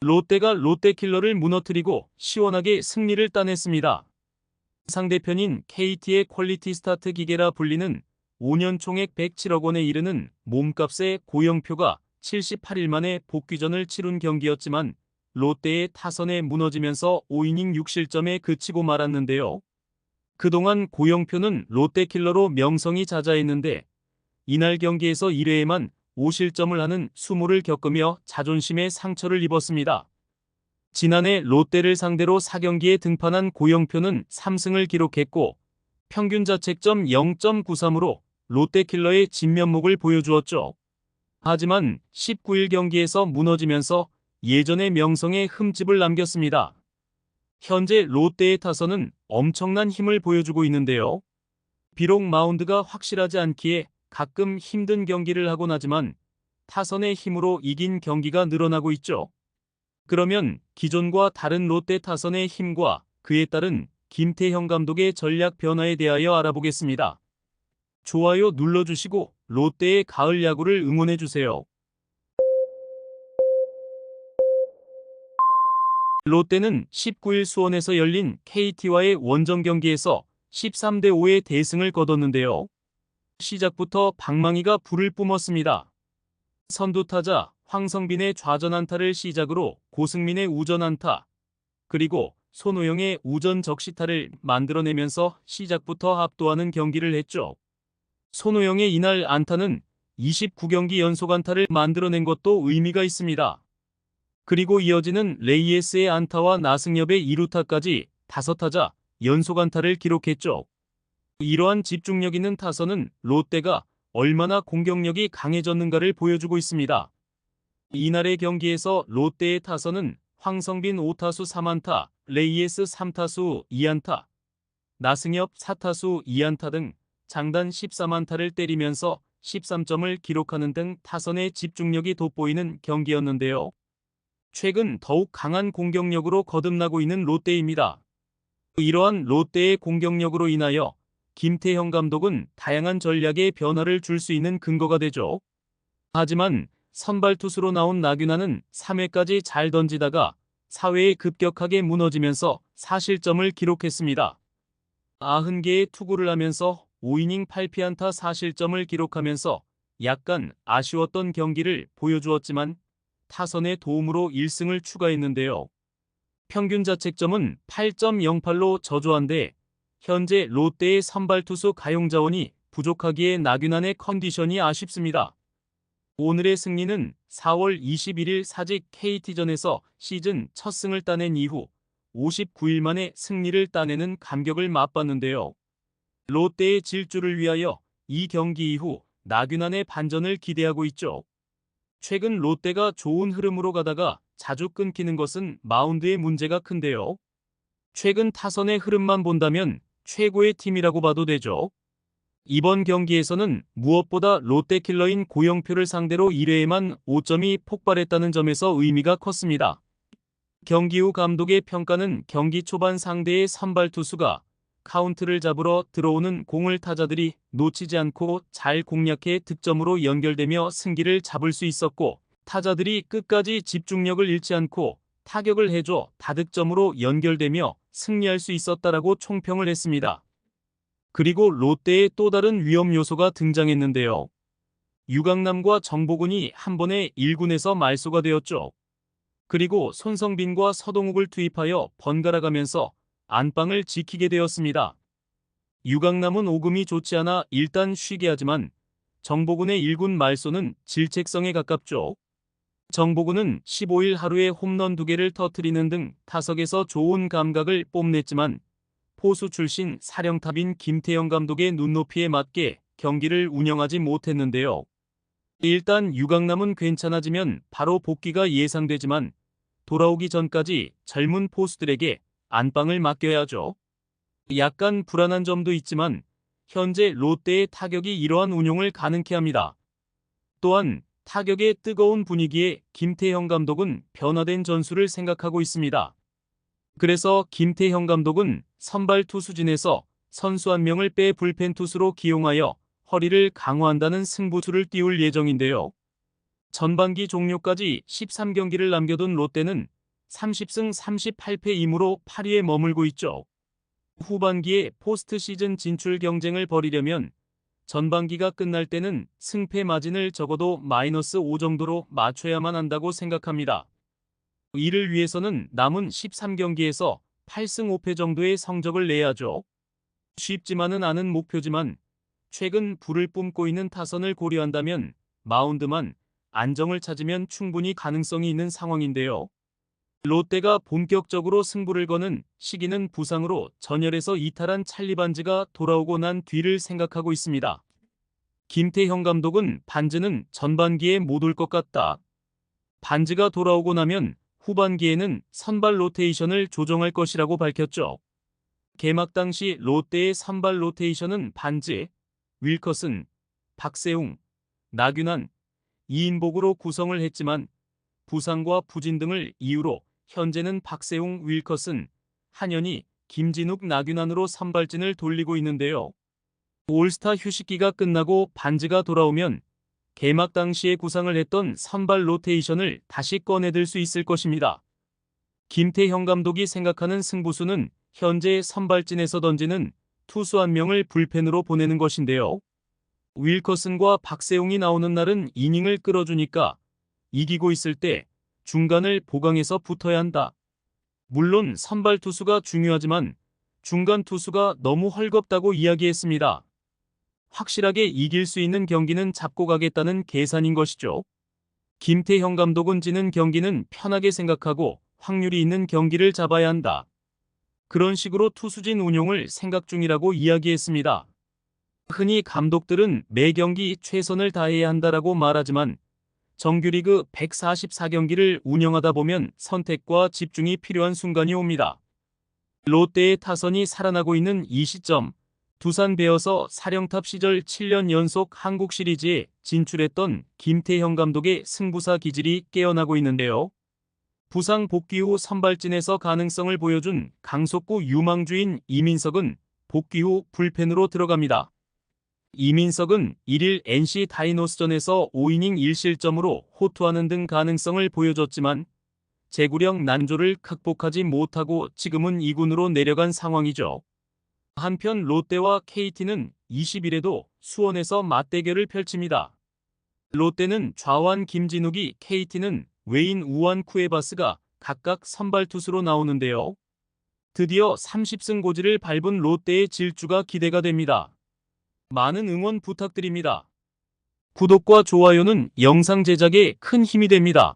롯데가 롯데킬러를 무너뜨리고 시원하게 승리를 따냈습니다. 상대편인 KT의 퀄리티 스타트 기계라 불리는 5년 총액 107억 원에 이르는 몸값의 고영표가 78일 만에 복귀전을 치룬 경기였지만 롯데의 타선에 무너지면서 5이닝 6실점에 그치고 말았는데요. 그동안 고영표는 롯데킬러로 명성이 자자했는데 이날 경기에서 1회에만 5실점을 하는 수모를 겪으며 자존심에 상처를 입었습니다. 지난해 롯데를 상대로 4경기에 등판한 고영표는 3승을 기록했고 평균 자책점 0.93으로 롯데킬러의 진면목을 보여주었죠. 하지만 19일 경기에서 무너지면서 예전의 명성에 흠집을 남겼습니다. 현재 롯데의 타선은 엄청난 힘을 보여주고 있는데요. 비록 마운드가 확실하지 않기에 가끔 힘든 경기를 하곤 하지만 타선의 힘으로 이긴 경기가 늘어나고 있죠. 그러면 기존과 다른 롯데 타선의 힘과 그에 따른 김태형 감독의 전략 변화에 대하여 알아보겠습니다. 좋아요 눌러주시고 롯데의 가을 야구를 응원해주세요. 롯데는 19일 수원에서 열린 KT와의 원정 경기에서 13대 5의 대승을 거뒀는데요. 시작부터 방망이가 불을 뿜었습니다. 선두타자 황성빈의 좌전 안타를 시작으로 고승민의 우전 안타, 그리고 손호영의 우전 적시타를 만들어내면서 시작부터 압도하는 경기를 했죠. 손호영의 이날 안타는 29경기 연속 안타를 만들어낸 것도 의미가 있습니다. 그리고 이어지는 레이에스의 안타와 나승엽의 2루타까지 5타자 연속 안타를 기록했죠. 이러한 집중력 있는 타선은 롯데가 얼마나 공격력이 강해졌는가를 보여주고 있습니다. 이날의 경기에서 롯데의 타선은 황성빈 5타수 3안타, 레이에스 3타수 2안타, 나승엽 4타수 2안타 등 장단 13안타를 때리면서 13점을 기록하는 등 타선의 집중력이 돋보이는 경기였는데요. 최근 더욱 강한 공격력으로 거듭나고 있는 롯데입니다. 이러한 롯데의 공격력으로 인하여 김태형 감독은 다양한 전략의 변화를 줄 수 있는 근거가 되죠. 하지만 선발 투수로 나온 나균아는 3회까지 잘 던지다가 4회에 급격하게 무너지면서 4실점을 기록했습니다. 90개의 투구를 하면서 5이닝 8피안타 4실점을 기록하면서 약간 아쉬웠던 경기를 보여주었지만 타선의 도움으로 1승을 추가했는데요. 평균 자책점은 8.08로 저조한데 현재 롯데의 선발 투수 가용 자원이 부족하기에 나균안의 컨디션이 아쉽습니다. 오늘의 승리는 4월 21일 사직 KT전에서 시즌 첫 승을 따낸 이후 59일 만에 승리를 따내는 감격을 맛봤는데요. 롯데의 질주를 위하여 이 경기 이후 나균안의 반전을 기대하고 있죠. 최근 롯데가 좋은 흐름으로 가다가 자주 끊기는 것은 마운드의 문제가 큰데요. 최근 타선의 흐름만 본다면 최고의 팀이라고 봐도 되죠. 이번 경기에서는 무엇보다 롯데킬러인 고영표를 상대로 1회에만 5점이 폭발했다는 점에서 의미가 컸습니다. 경기 후 감독의 평가는 경기 초반 상대의 선발 투수가 카운트를 잡으러 들어오는 공을 타자들이 놓치지 않고 잘 공략해 득점으로 연결되며 승기를 잡을 수 있었고 타자들이 끝까지 집중력을 잃지 않고 타격을 해줘 다득점으로 연결되며 승리할 수 있었다라고 총평을 했습니다. 그리고 롯데의 또 다른 위험 요소가 등장했는데요. 유강남과 정보근이 한 번에 1군에서 말소가 되었죠. 그리고 손성빈과 서동욱을 투입하여 번갈아가면서 안방을 지키게 되었습니다. 유강남은 오금이 좋지 않아 일단 쉬게 하지만 정보근의 1군 말소는 질책성에 가깝죠. 정보근은 15일 하루에 홈런 2개를 터뜨리는 등 타석에서 좋은 감각을 뽐냈지만 포수 출신 사령탑인 김태형 감독의 눈높이에 맞게 경기를 운영하지 못했는데요. 일단 유강남은 괜찮아지면 바로 복귀가 예상되지만 돌아오기 전까지 젊은 포수들에게 안방을 맡겨야죠. 약간 불안한 점도 있지만 현재 롯데의 타격이 이러한 운용을 가능케 합니다. 또한 타격의 뜨거운 분위기에 김태형 감독은 변화된 전술을 생각하고 있습니다. 그래서 김태형 감독은 선발 투수진에서 선수 한 명을 빼 불펜 투수로 기용하여 허리를 강화한다는 승부수를 띄울 예정인데요. 전반기 종료까지 13경기를 남겨둔 롯데는 30승 38패이므로 8위에 머물고 있죠. 후반기에 포스트 시즌 진출 경쟁을 벌이려면 전반기가 끝날 때는 승패 마진을 적어도 -5 정도로 맞춰야만 한다고 생각합니다. 이를 위해서는 남은 13경기에서 8승 5패 정도의 성적을 내야죠. 쉽지만은 않은 목표지만 최근 불을 뿜고 있는 타선을 고려한다면 마운드만 안정을 찾으면 충분히 가능성이 있는 상황인데요. 롯데가 본격적으로 승부를 거는 시기는 부상으로 전열에서 이탈한 찰리 반즈가 돌아오고 난 뒤를 생각하고 있습니다. 김태형 감독은 반즈는 전반기에 못 올 것 같다. 반즈가 돌아오고 나면 후반기에는 선발 로테이션을 조정할 것이라고 밝혔죠. 개막 당시 롯데의 선발 로테이션은 반즈, 윌커슨, 박세웅, 나균환, 이인복으로 구성을 했지만 부상과 부진 등을 이유로 현재는 박세웅, 윌커슨, 한현희, 김진욱, 나균환으로 선발진을 돌리고 있는데요. 올스타 휴식기가 끝나고 반즈가 돌아오면 개막 당시에 구상을 했던 선발 로테이션을 다시 꺼내들 수 있을 것입니다. 김태형 감독이 생각하는 승부수는 현재 선발진에서 던지는 투수 한 명을 불펜으로 보내는 것인데요. 윌커슨과 박세웅이 나오는 날은 이닝을 끌어주니까 이기고 있을 때 중간을 보강해서 붙어야 한다. 물론 선발 투수가 중요하지만 중간 투수가 너무 헐겁다고 이야기했습니다. 확실하게 이길 수 있는 경기는 잡고 가겠다는 계산인 것이죠. 김태형 감독은 지는 경기는 편하게 생각하고 확률이 있는 경기를 잡아야 한다. 그런 식으로 투수진 운용을 생각 중이라고 이야기했습니다. 흔히 감독들은 매 경기 최선을 다해야 한다라고 말하지만 정규리그 144경기를 운영하다 보면 선택과 집중이 필요한 순간이 옵니다. 롯데의 타선이 살아나고 있는 이 시점, 두산 베어서 사령탑 시절 7년 연속 한국 시리즈에 진출했던 김태형 감독의 승부사 기질이 깨어나고 있는데요. 부상 복귀 후 선발진에서 가능성을 보여준 강속구 유망주인 이민석은 복귀 후 불펜으로 들어갑니다. 이민석은 1일 NC 다이노스전에서 5이닝 1실점으로 호투하는 등 가능성을 보여줬지만 제구력 난조를 극복하지 못하고 지금은 2군으로 내려간 상황이죠. 한편 롯데와 KT는 20일에도 수원에서 맞대결을 펼칩니다. 롯데는 좌완 김진욱이, KT는 외인 우완 쿠에바스가 각각 선발 투수로 나오는데요. 드디어 30승 고지를 밟은 롯데의 질주가 기대가 됩니다. 많은 응원 부탁드립니다. 구독과 좋아요는 영상 제작에 큰 힘이 됩니다.